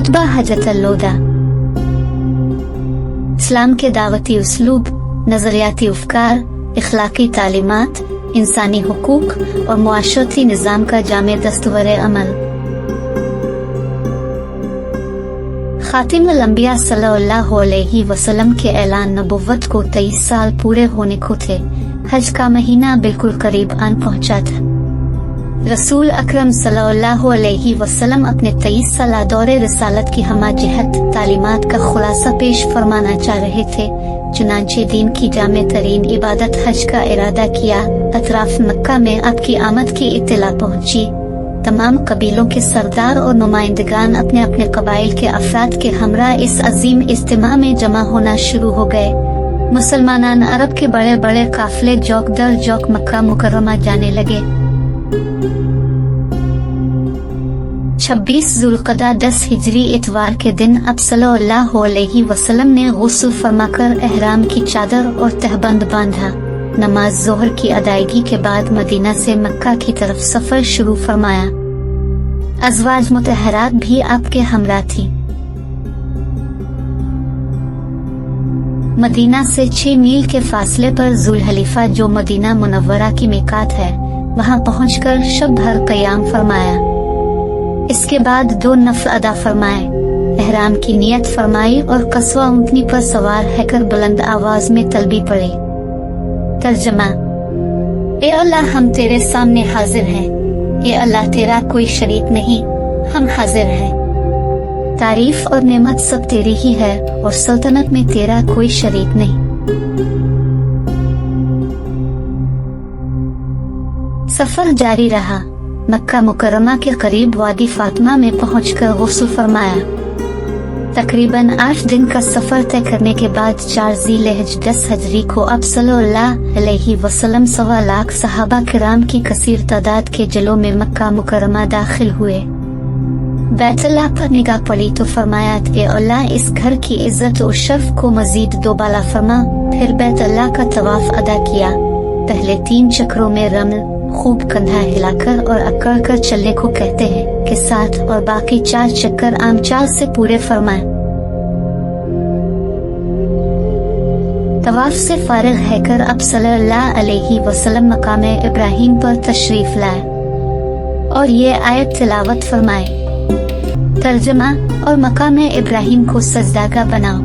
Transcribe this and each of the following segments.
खुतबा हजरतुल वदा। इस्लाम के दावती उसलूब, नजरियाती अफकार, इखलाकी तालीमात, इंसानी हुकूक और मुआशरती निज़ाम का जामे दस्तूर अमल। खातिमुल अंबिया सल्लल्लाहु अलैहि वसल्लम के ऐलान नबुव्वत को 23 साल पूरे होने को थे। हज का महीना बिल्कुल करीब आन पहुंचा था। रसूल अकरम सल्लल्लाहु अलैहि वसल्लम अपने 23 साला दौरे रिसालत की हमा जिहत तालीमात का खुलासा पेश फरमाना चाह रहे थे। चुनांचे दीन की जामे तरीन इबादत हज का इरादा किया। अतराफ मक्का में आपकी आमद की इत्तला पहुंची। तमाम कबीलों के सरदार और नुमाइंदगान अपने अपने कबाइल के अफराद के हमरा इस अजीम इज्तिमा में जमा होना शुरू हो गए। मुसलमान अरब के बड़े बड़े काफिले जौक दर जौक मक्का मुकर्रमा जाने लगे। 26 जुल्क़दा 10 हिजरी इतवार के दिन अब सल्लल्लाहु अलैहि वसल्लम ने गुस्ल फरमाकर एहराम की चादर और तहबंद बांधा। नमाज जोहर की अदायगी के बाद मदीना से मक्का की तरफ सफर शुरू फरमाया। अज़वाज मुतहरात भी आपके हमरा थी। मदीना से 6 मील के फासले पर जुल्हलीफा जो मदीना मुनव्वरा की मिकात है, वहां पहुंचकर शब भर क़याम फरमाया। इसके बाद 2 नफ़ल अदा फरमाए, एहराम की नियत फरमाई और कस्वा ऊँटनी पर सवार हैकर बुलंद आवाज में तलबी पढ़ी। तर्जमा: ए अल्लाह, हम तेरे सामने हाजिर हैं। ए अल्लाह, तेरा कोई शरीक नहीं, हम हाजिर हैं। तारीफ और नेमत सब तेरी ही है और सल्तनत में तेरा कोई शरीक नहीं। सफर जारी रहा। मक्का मुकर्रमा के करीब वादी फातिमा में पहुंचकर गुस्ल फरमाया। तकरीबन 8 दिन का सफर तय करने के बाद 4 ज़ीलहिज 10 हिजरी को अब सल्लल्लाहु अलैहि वसल्लम 1.25 लाख सहाबा किराम की कसीर तादाद के जलों में मक्का मुकर्रमा दाखिल हुए। बैतुल्लाह पर निगाह पड़ी तो फरमाया, ए अल्लाह, इस घर की इज्जत और शर्फ को मजीद दोबाला फरमा। फिर बैतुल्लाह का तवाफ अदा किया। पहले 3 चक्रों में रमल खूब कंधा हिलाकर और अकड़ कर चलने को कहते हैं के साथ और बाकी 4 चक्कर आम चाल से पूरे फरमाए। तवाफ से फारिग हैकर अब सल्लल्लाहु अलैहि वसल्लम मकामे इब्राहिम पर तशरीफ लाए और ये आयत तिलावत फरमाए। तर्जमा: और मकामे इब्राहिम को सजदागा बनाओ।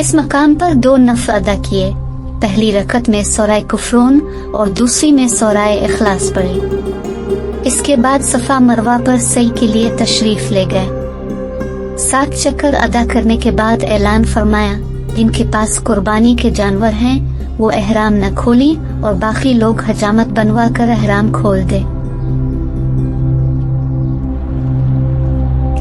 इस मकाम पर 2 नफ़ल अदा किए। पहली रकत में सूरह कुफरून और दूसरी में सूरह इखलास पढ़ी। इसके बाद सफा मरवा पर सई के लिए तशरीफ ले गए। 7 चक्कर अदा करने के बाद ऐलान फरमाया, जिनके पास कुर्बानी के जानवर हैं वो एहराम न खोली और बाकी लोग हजामत बनवा कर एहराम खोल दे।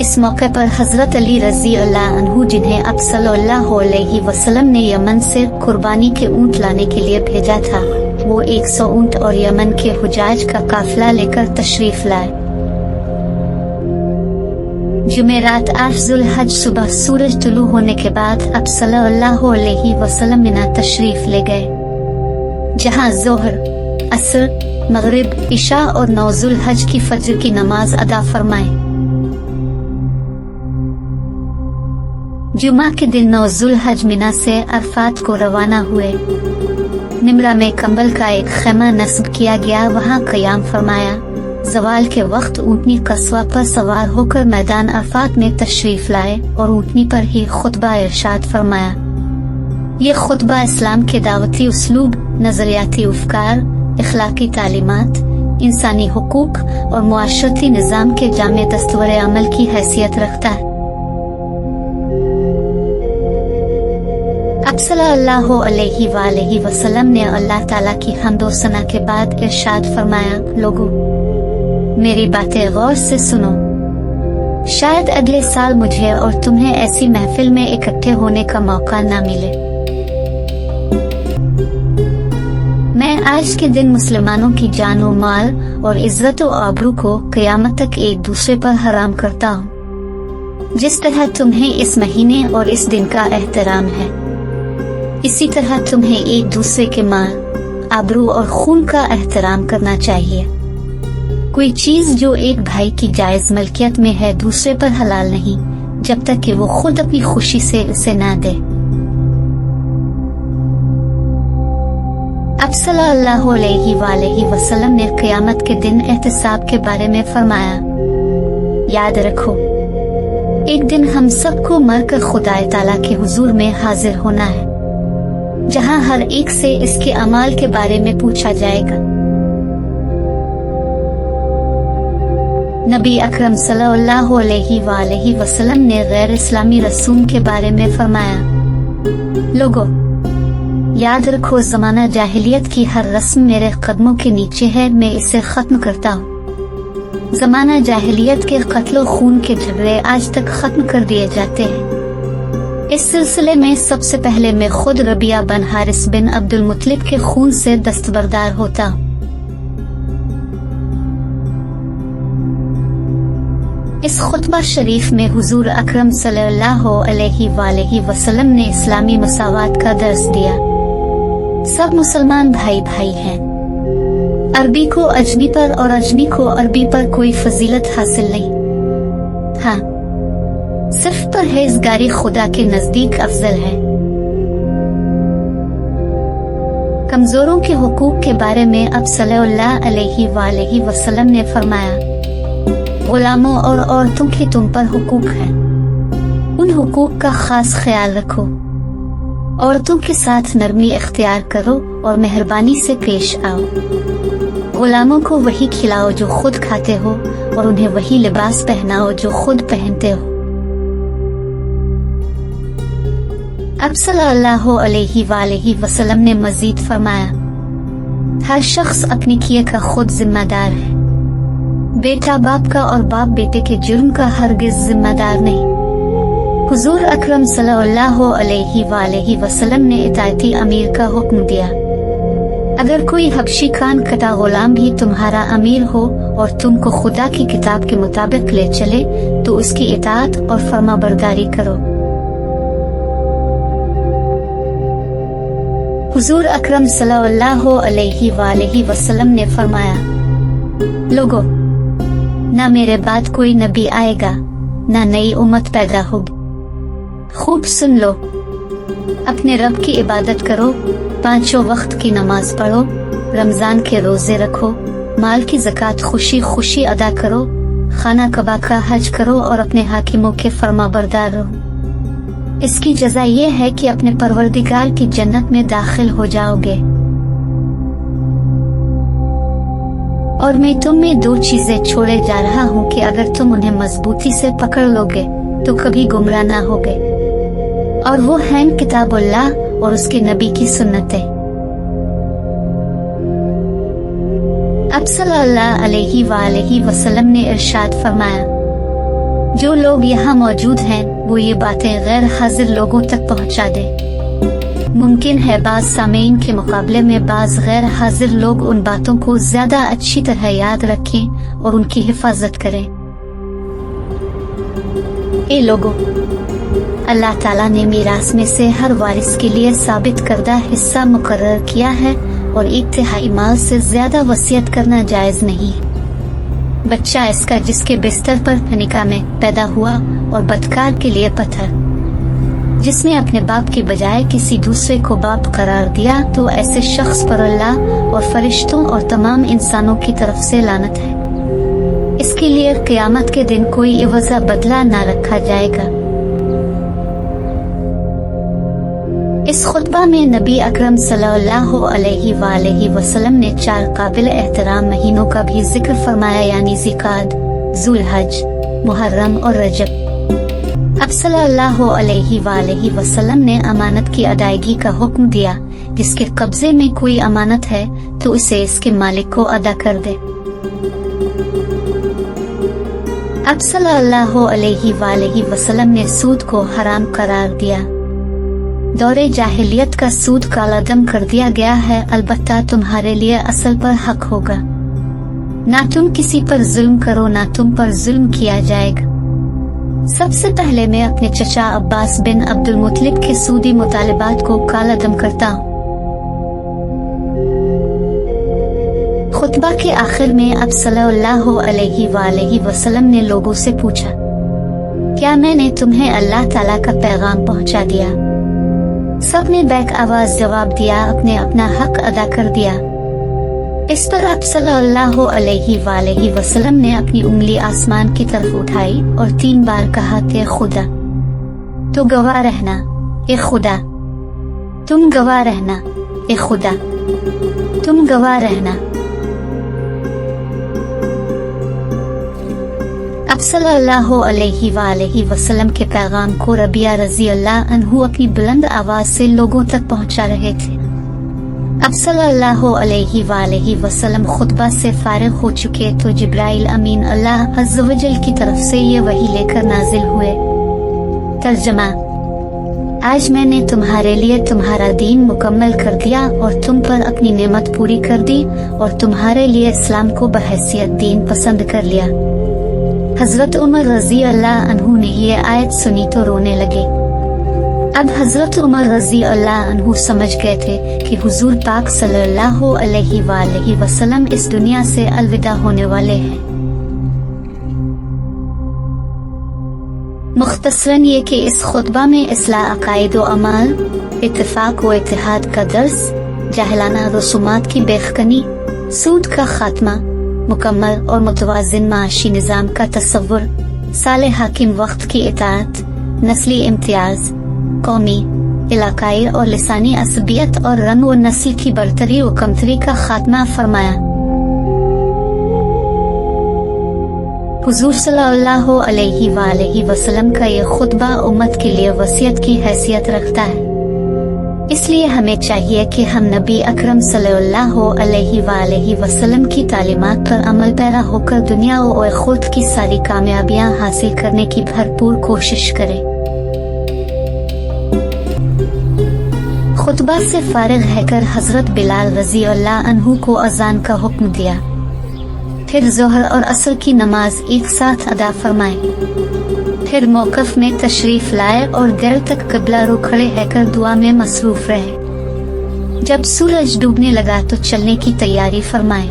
इस मौके पर हजरत अली रज़ी अल्लाह अन्हु, जिन्हें अब सल्लल्लाहु अलैहि वसल्लम ने यमन से कुर्बानी के ऊंट लाने के लिए भेजा था, वो 100 ऊंट और यमन के हुजाज का काफिला लेकर तशरीफ लाए। जुमेरात 8 ज़ुल्हज सुबह सूरज तुलू होने के बाद अब सल्लल्लाहु अलैहि वसल्लम मिना तशरीफ ले गए, जहां जोहर, असर, मगरिब, इशा और 9 ज़ुल्हज की फज्र की नमाज अदा फरमाए। जुमा के दिन 9 ज़ुल्हज मिना से अरफात को रवाना हुए। निमरा में कंबल का एक खैमा नस्ब किया गया, वहां क़याम फरमाया। ज़वाल के वक्त ऊँटनी कस्वा पर सवार होकर मैदान अरफात में तशरीफ लाए और ऊँटनी पर ही खुतबा इरशाद फरमाया। ये खुतबा इस्लाम के दावती उसलूब, नजरियाती अफकार, इखलाकी तालीमात, इंसानी हुकूक और मुआशरती निज़ाम के जामे दस्तूर अमल की हैसियत रखता है। अब सल्लल्लाहु अलैहि वसल्लम ने अल्लाह ताला की हम्दो सना के बाद इरशाद फरमाया, लोगों, मेरी बातें गौर से सुनो। शायद अगले साल मुझे और तुम्हें ऐसी महफिल में इकट्ठे होने का मौका ना मिले। मैं आज के दिन मुसलमानों की जान और माल और इज्जत और आबरू को क़यामत तक एक दूसरे पर हराम करता हूँ। जिस तरह तुम्हें इस महीने और इस दिन का एहतराम है, इसी तरह तुम्हें एक दूसरे के माल, आबरू और खून का एहतराम करना चाहिए। कोई चीज जो एक भाई की जायज मलकियत में है दूसरे पर हलाल नहीं, जब तक कि वो खुद अपनी खुशी से उसे ना दे। अब सल्लल्लाहु अलैहि वसल्लम ने क़यामत के दिन एहतिसाब के बारे में फरमाया, याद रखो एक दिन हम सबको मरकर खुदा ताला के हुजूर में हाजिर होना है, जहां हर एक से इसके अमाल के बारे में पूछा जाएगा। नबी अकरम सल्लल्लाहु अलैहि वसल्लम ने गैर इस्लामी रसूम के बारे में फरमाया, लोगों याद रखो ज़माना जाहिलियत की हर रस्म मेरे कदमों के नीचे है, मैं इसे खत्म करता हूँ। ज़माना जाहिलियत के कत्लो खून के झगड़े आज तक खत्म कर दिए जाते हैं। इस सिलसिले में सबसे पहले मैं खुद रबिया बिन हारिस बिन अब्दुल मुत्तलिब के खून से दस्तबरदार होता हूँ। इस खुतबा शरीफ में हुजूर अकरम सल्लल्लाहु अलैहि वसल्लम ने इस्लामी मसावात का दर्स दिया। सब मुसलमान भाई भाई हैं। अरबी को अजमी पर और अजमी को अरबी पर कोई फजीलत हासिल नहीं। हाँ, सिर्फ परहेजगारी खुदा के नजदीक अफजल है। कमजोरों के हुकूक के बारे में अब सल्लल्लाहु अलैहि वसल्लम ने फरमाया, गुलामों और औरतों के तुम पर हुकूक हैं, उन हुकूक का खास ख्याल रखो। औरतों के साथ नरमी इख्तियार करो और मेहरबानी से पेश आओ। गुलामों को वही खिलाओ जो खुद खाते हो और उन्हें वही लिबास पहनाओ जो खुद पहनते हो। अब सल्लल्लाहु अलैहि वसल्लम ने मजीद फरमाया, हर शख्स अपने किए का खुद जिम्मेदार है। बेटा बाप का और बाप बेटे के जुर्म का हरगिज जिम्मेदार नहीं। हुजूर अकरम सल्लल्लाहु अलैहि वसल्लम ने इताअती अमीर का हुक्म दिया। अगर कोई हबशी कान कटा गुलाम भी तुम्हारा अमीर हो और तुमको खुदा की किताब के मुताबिक ले चले तो उसकी इताअत और फरमाबरदारी करो। हुजूर अकरम सल्लल्लाहु अलैहि वसल्लम ने फरमाया, लोगों ना मेरे बाद कोई नबी आएगा, ना नई उम्मत पैदा होगी। खूब सुन लो, अपने रब की इबादत करो, पांचों वक्त की नमाज पढ़ो, रमजान के रोजे रखो, माल की ज़कात खुशी खुशी अदा करो, खाना कबा का हज करो और अपने हाकिमों के फरमाबरदार रहो। इसकी जज़ा ये है कि अपने परवरदिगार की जन्नत में दाखिल हो जाओगे। और मैं तुम में दो चीजें छोड़े जा रहा हूँ कि अगर तुम उन्हें मजबूती से पकड़ लोगे तो कभी गुमराह ना होगे, और वो हैं किताबुल्लाह और उसके नबी की सुन्नतें। अब सल्लल्लाहु अलैहि वसल्लम ने इरशाद फरमाया, जो लोग यहाँ मौजूद हैं वो ये बातें गैर हाजिर लोगों तक पहुँचा दे। मुमकिन है बाज सामीन के मुकाबले में बाज गैर हाजिर लोग उन बातों को ज्यादा अच्छी तरह याद रखें और उनकी हिफाजत करें। ए लोगों, अल्लाह ताला ने मीरास में से हर वारिस के लिए साबित करदा हिस्सा मुकर्रर किया है और 1/3 माल से ज्यादा वसीयत करना जायज नहीं है। बच्चा इसका जिसके बिस्तर पर निकाह में पैदा हुआ और बदकार के लिए पत्थर जिसने अपने बाप के बजाय किसी दूसरे को बाप करार दिया, तो ऐसे शख्स पर अल्लाह और फरिश्तों और तमाम इंसानों की तरफ से लानत है। इसके लिए क़यामत के दिन कोई इवज़ा बदला ना रखा जाएगा। इस खुतबा में नबी अकरम सल्लल्लाहु अलैहि वसल्लम ने 4 काबिल एहतराम महीनों का भी जिक्र फरमाया, यानी ज़िकात, ज़ुल्हज, मुहर्रम और रजब। अब सल्लल्लाहु अलैहि वसल्लम ने अमानत की अदायगी का हुक्म दिया। जिसके कब्जे में कोई अमानत है तो उसे इसके मालिक को अदा कर दे। अब सल्लल्लाहु अलैहि वसल्लम ने सूद को हराम करार दिया। दौरे जाहिलियत का सूद कालादम कर दिया गया है, अलबत्ता तुम्हारे लिए असल पर हक होगा। ना तुम किसी पर जुल्म करो, ना तुम पर जुल्म किया जाएगा। सबसे पहले मैं अपने चचा अब्बास बिन अब्दुल मुत्तलिब के सूदी मुतालिबात को कालादम करता हूँ। खुतबा के आखिर में अब सल्लल्लाहु अलैहि वसल्लम ने लोगों से पूछा, क्या मैंने तुम्हें अल्लाह ताला का पैगाम पहुंचा दिया? सब ने बैक आवाज जवाब दिया, अपने अपना हक अदा कर दिया। इस पर आप सल्लल्लाहु अलैहि वसल्लम ने अपनी उंगली आसमान की तरफ उठाई और 3 बार कहा, के खुदा तो गवाह रहना, ए खुदा तुम गवाह रहना, ए खुदा तुम गवाह रहना। अब सल्लल्लाहु अलैहि वसल्लम के पैगाम को रबिया रजी अल्लाह अन्हु अपनी बुलंद आवाज से लोगों तक पहुंचा रहे थे। अब सल्लल्लाहु अलैहि वसल्लम खुतबा से फारिग हो चुके तो जिब्राइल अमीन अल्लाह अज़्ज़ व जल की तरफ से ये वही लेकर नाजिल हुए। तर्जमा: आज मैंने तुम्हारे लिए तुम्हारा दीन मुकम्मल कर दिया और तुम पर अपनी नेमत पूरी कर दी और तुम्हारे लिए इस्लाम को बहैसियत दीन पसंद कर लिया। हजरत उमर रजी अल्लाह अन्हु ने ये आयत सुनी तो रोने लगे। अब हजरत उमर रजी अल्लाह अन्हु समझ गए थे कि हुजूर पाक सल्लल्लाहु अलैहि वसल्लम इस दुनिया से अलविदा होने वाले हैं। मुख्तसरन ये कि इस खुतबा में इस्लाह अकायद व अमाल, इत्तेफाक व इत्तेहाद का दर्स, जाहिलाना रसूमात की बेखकनी, सूद का खात्मा, मुकम्मल और मुतवाज़िन माशी निज़ाम का तसव्वुर, साले हाकिम वक्त की इताअत, नस्ली इम्तियाज, कौमी, इलाकाई और लिसानी असबियत और रंग व नस्ल की बरतरी व कमतरी का खात्मा फरमाया। हुजूर सल्लल्लाहु अलैहि वसल्लम का ये खुतबा उम्मत के लिए वसीयत की हैसियत रखता है। इसलिए हमें चाहिए कि हम नबी अकरम सल्लल्लाहु अलैहि वसल्लम की तालीमात पर अमल पैरा होकर दुनिया और खुद की सारी कामयाबियां हासिल करने की भरपूर कोशिश करें। खुतबा से फारिग रहकर हजरत बिलाल रजी अल्लाह अन्हु को अजान का हुक्म दिया। फिर जोहर और असर की नमाज एक साथ अदा फरमाए। फिर मौकफ में तशरीफ लाए और देर तक क़िबला रो खड़े रहकर दुआ में मसरूफ रहे। जब सूरज डूबने लगा तो चलने की तैयारी फरमाए।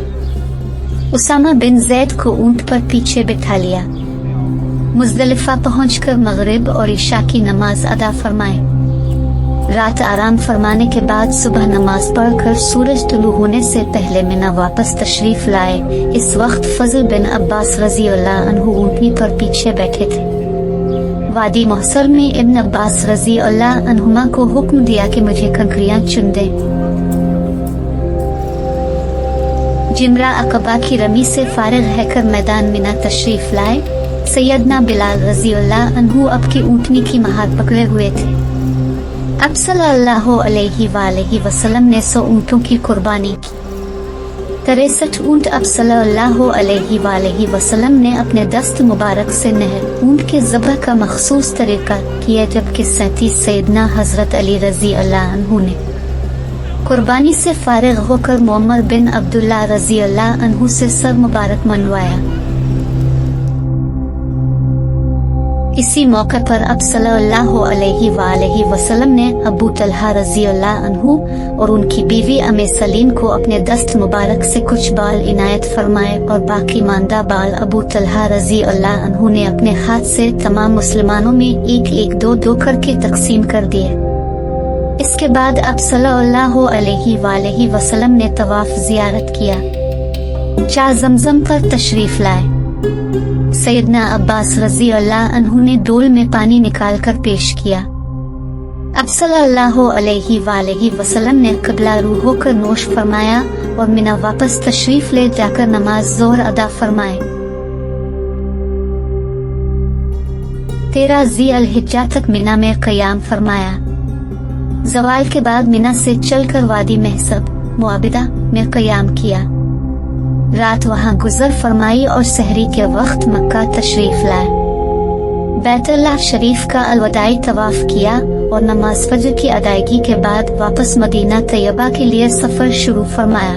उसामा बिन जैद को ऊंट पर पीछे बिठा लिया। मुज़दलिफ़ा पहुंचकर मगरिब और इशा की नमाज अदा फरमाए। रात आराम फरमाने के बाद सुबह नमाज पढ़कर सूरज तुलू होने से पहले मिना वापस तशरीफ लाए। इस वक्त फजल बिन अब्बास रजी अल्लाह अन्हु ऊँटनी पर पीछे बैठे थे। वादी मोहसर में इब्न अब्बास रजी अल्लाह अन्हुमा को हुक्म दिया कि मुझे कंकरियां चुन दे। जिमरा अकबा की रमी से फारिग रहकर मैदान मिना तशरीफ लाए। सैयदना बिलाल रजी अल्लाह अन्हु अब की ऊँटनी की महार पकड़े हुए थे। अब सल्लल्लाहु अलैहि वसल्लम ने 100 ऊँटों की कुर्बानी की। 63 ऊँट अब सल्लल्लाहु अलैहि वसल्लम ने अपने दस्त मुबारक से नहर ऊँट के ज़ब्ह का मखसूस तरीका किया, जबकि 37 सैयदना हजरत अली रजी अल्लाह अन्हु ने कुर्बानी से फारिग होकर मोहम्मद बिन अब्दुल्लाह रजी अल्लाह अन्हु से सर मुबारक मनवाया। इसी मौके पर अब सल्लल्लाहु अलैहि वसल्लम ने अबू तलहा रजी अल्लाह अन्हु और उनकी बीवी अम्मे सलीम को अपने दस्त मुबारक से कुछ बाल इनायत फरमाए और बाकी मानदा बाल अबू तलहा रजी अल्लाह अन्हु ने अपने हाथ से तमाम मुसलमानों में एक एक दो दो करके तकसीम कर दिए। इसके बाद अब सल्लल्लाहु अलैहि वसल्लम ने तवाफ जियारत किया। चार ज़मज़म पर तशरीफ लाए। सैयदना अब्बास रजी अल्लाह अन्हु ने डोल में पानी निकाल कर पेश किया। अब सल्लल्लाहु अलैहि वसल्लम ने क़िबला रू होकर नोश फरमाया और मिना वापस तशरीफ ले जाकर नमाज ज़ोहर अदा फरमाए। 13 ज़ी-अल-हिज्जा तक मिना में क़याम फरमाया। ज़वाल के बाद मिना से चलकर वादी महसब मुआबिदा में क़याम किया। रात वहाँ गुजर फरमाई और सहरी के वक्त मक्का तशरीफ लाए। बैतुल्लाह शरीफ का अलवदाई तवाफ किया और नमाज फजर की अदायगी के बाद वापस मदीना तैयबा के लिए सफर शुरू फरमाया।